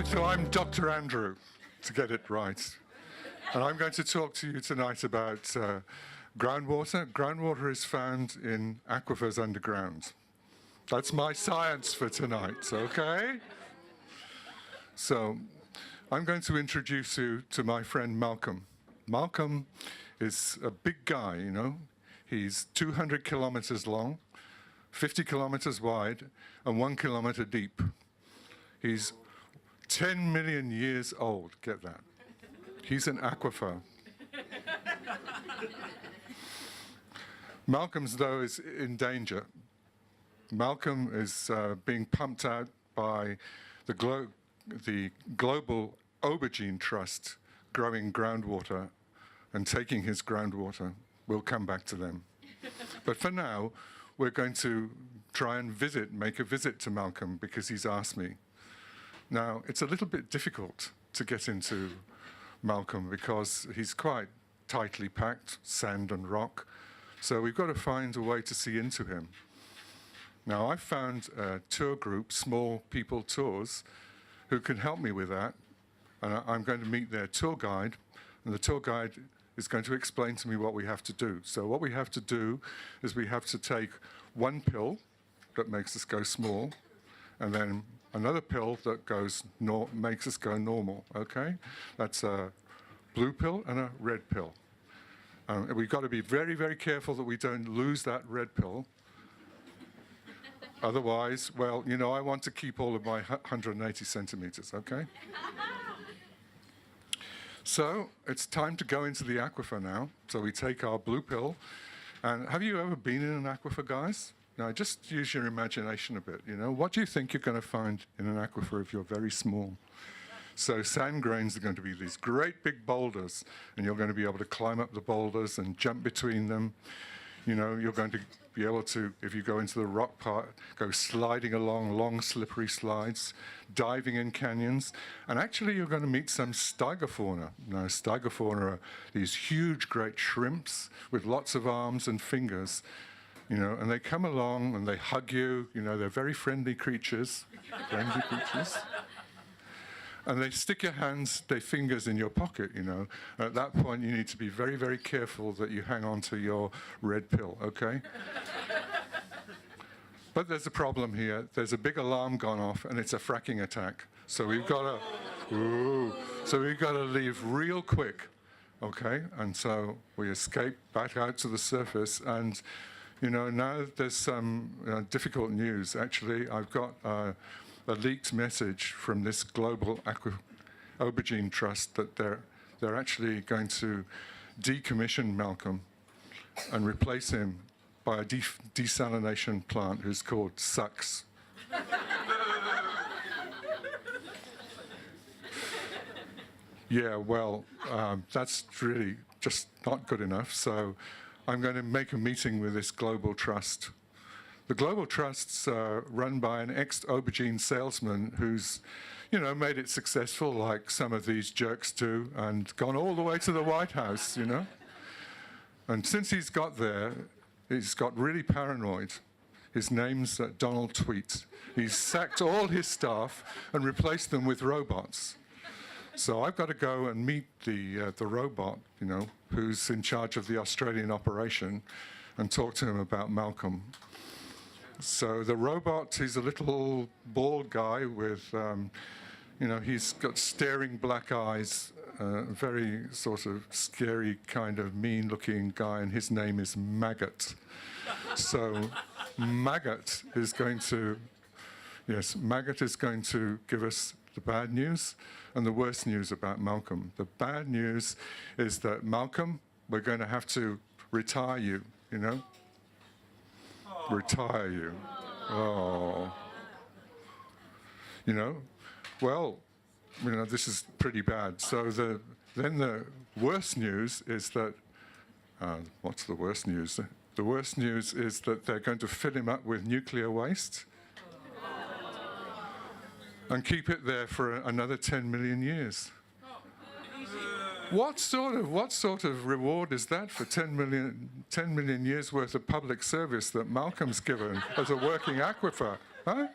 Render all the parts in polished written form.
So I'm Dr. Andrew, to get it right. And I'm going to talk to you tonight about groundwater. Groundwater is found in aquifers underground. That's my science for tonight, okay? So I'm going to introduce you to my friend Malcolm. Malcolm is a big guy, you know. He's 200 kilometers long, 50 kilometers wide, and 1 kilometer deep. He's 10 million years old, get that. He's an aquifer. Malcolm's, though, is in danger. Malcolm is being pumped out by the global aubergine trust, growing groundwater and taking his groundwater. We'll come back to them. But for now, we're going to try and make a visit to Malcolm because he's asked me. Now, it's a little bit difficult to get into Malcolm because he's quite tightly packed, sand and rock. So we've got to find a way to see into him. Now, I've found a tour group, Small People Tours, who can help me with that. And I'm going to meet their tour guide, and the tour guide is going to explain to me what we have to do. So what we have to do is we have to take one pill that makes us go small, and then another pill that makes us go normal, okay? That's a blue pill and a red pill. We've got to be very, very careful that we don't lose that red pill. Otherwise, well, you know, I want to keep all of my 180 centimeters, okay? So it's time to go into the aquifer now. So we take our blue pill. And have you ever been in an aquifer, guys? Now, just use your imagination a bit, you know. What do you think you're going to find in an aquifer if you're very small? So sand grains are going to be these great big boulders, and you're going to be able to climb up the boulders and jump between them. You know, you're going to be able to, if you go into the rock part, go sliding along long, slippery slides, diving in canyons, and actually you're going to meet some stygofauna. Now, stygofauna are these huge, great shrimps with lots of arms and fingers, you know, and they come along and they hug you. You know, they're very friendly creatures, And they stick their fingers in your pocket, you know. And at that point, you need to be very, very careful that you hang on to your red pill, okay? But there's a problem here. There's a big alarm gone off, and it's a fracking attack. So we've got to leave real quick, okay? And so we escape back out to the surface, and you know, now there's some difficult news. Actually, I've got a leaked message from this global aubergine trust that they're actually going to decommission Malcolm and replace him by a desalination plant who's called Sucks. Yeah, well, that's really just not good enough. So I'm going to make a meeting with this global trust. The global trust's run by an ex-aubergine salesman who's, you know, made it successful like some of these jerks do and gone all the way to the White House, you know. And since he's got there, he's got really paranoid. His name's Donald Tweet. He's sacked all his staff and replaced them with robots. So I've got to go and meet the robot, you know, who's in charge of the Australian operation and talk to him about Malcolm. So the robot, he's a little bald guy with, you know, he's got staring black eyes, very sort of scary kind of mean-looking guy, and his name is Maggot. So Maggot is going to give us the bad news and the worst news about Malcolm. The bad news is that Malcolm, we're going to have to retire you, you know? Retire you. Oh. You know? Well, you know, this is pretty bad. So then the worst news is that, what's the worst news? The worst news is that they're going to fill him up with nuclear waste and keep it there for another 10 million years. What sort of reward is that for 10 million years worth of public service that Malcolm's given as a working aquifer? Huh?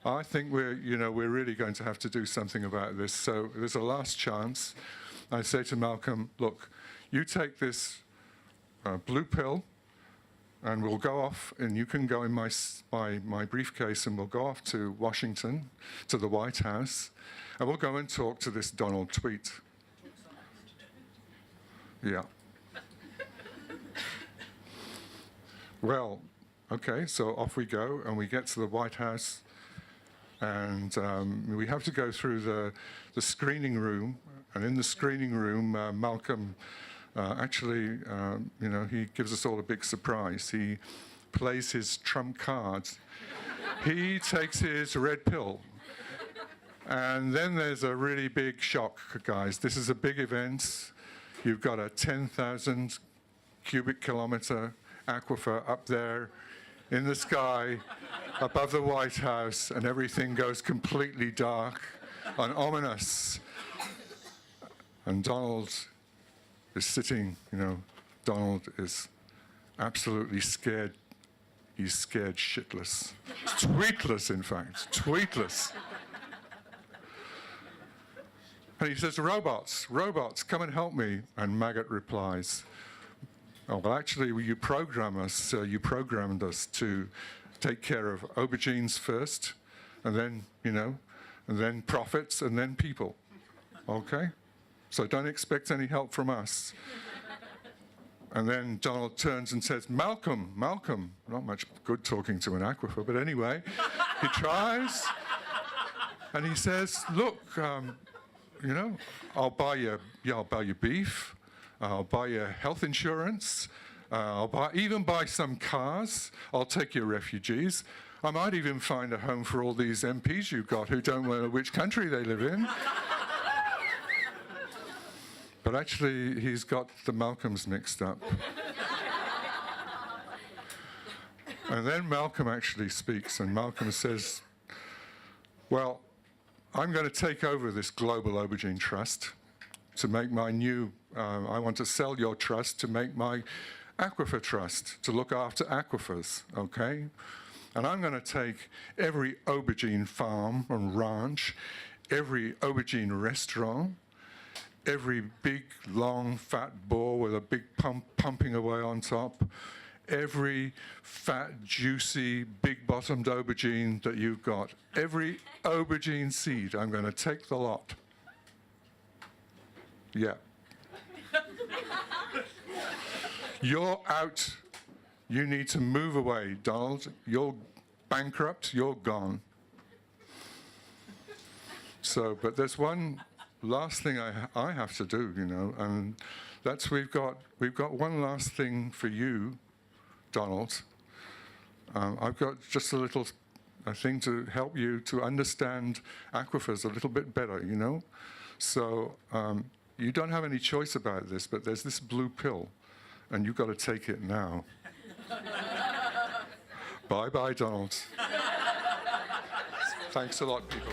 I think we're really going to have to do something about this. So there's a last chance. I say to Malcolm, look, you take this blue pill, and we'll go off, and you can go in my briefcase, and we'll go off to Washington, to the White House, and we'll go and talk to this Donald Tweet. Yeah. Well, okay, so off we go, and we get to the White House, and we have to go through the screening room, and in the screening room, Malcolm actually, he gives us all a big surprise. He plays his trump cards. He takes his red pill. And then there's a really big shock, guys. This is a big event. You've got a 10,000 cubic kilometer aquifer up there in the sky above the White House, and everything goes completely dark and ominous. And Donald is sitting, Donald is absolutely scared. He's scared shitless. Tweetless, in fact, tweetless. And he says, robots, come and help me. And Maggot replies, oh, well, actually, you programmed us to take care of aubergines first, and then, and then profits, and then people, okay? So don't expect any help from us. And then Donald turns and says, Malcolm, not much good talking to an aquifer, but anyway, he tries, and he says, look, I'll buy you beef, I'll buy you health insurance, I'll even buy some cars, I'll take your refugees, I might even find a home for all these MPs you've got who don't know which country they live in. But actually, he's got the Malcolms mixed up. And then Malcolm actually speaks, and Malcolm says, well, I'm going to take over this global aubergine trust to make my new, I want to sell your trust to make my aquifer trust, to look after aquifers, okay? And I'm going to take every aubergine farm and ranch, every aubergine restaurant, every big, long, fat bore with a big pump pumping away on top, every fat, juicy, big-bottomed aubergine that you've got, every aubergine seed, I'm going to take the lot. Yeah. You're out. You need to move away, Donald. You're bankrupt. You're gone. So, but there's one last thing I have to do, and that's we've got one last thing for you, Donald. I've got just a thing to help you to understand aquifers a little bit better, So you don't have any choice about this, but there's this blue pill, and you've got to take it now. Bye-bye, Donald. Thanks a lot, people.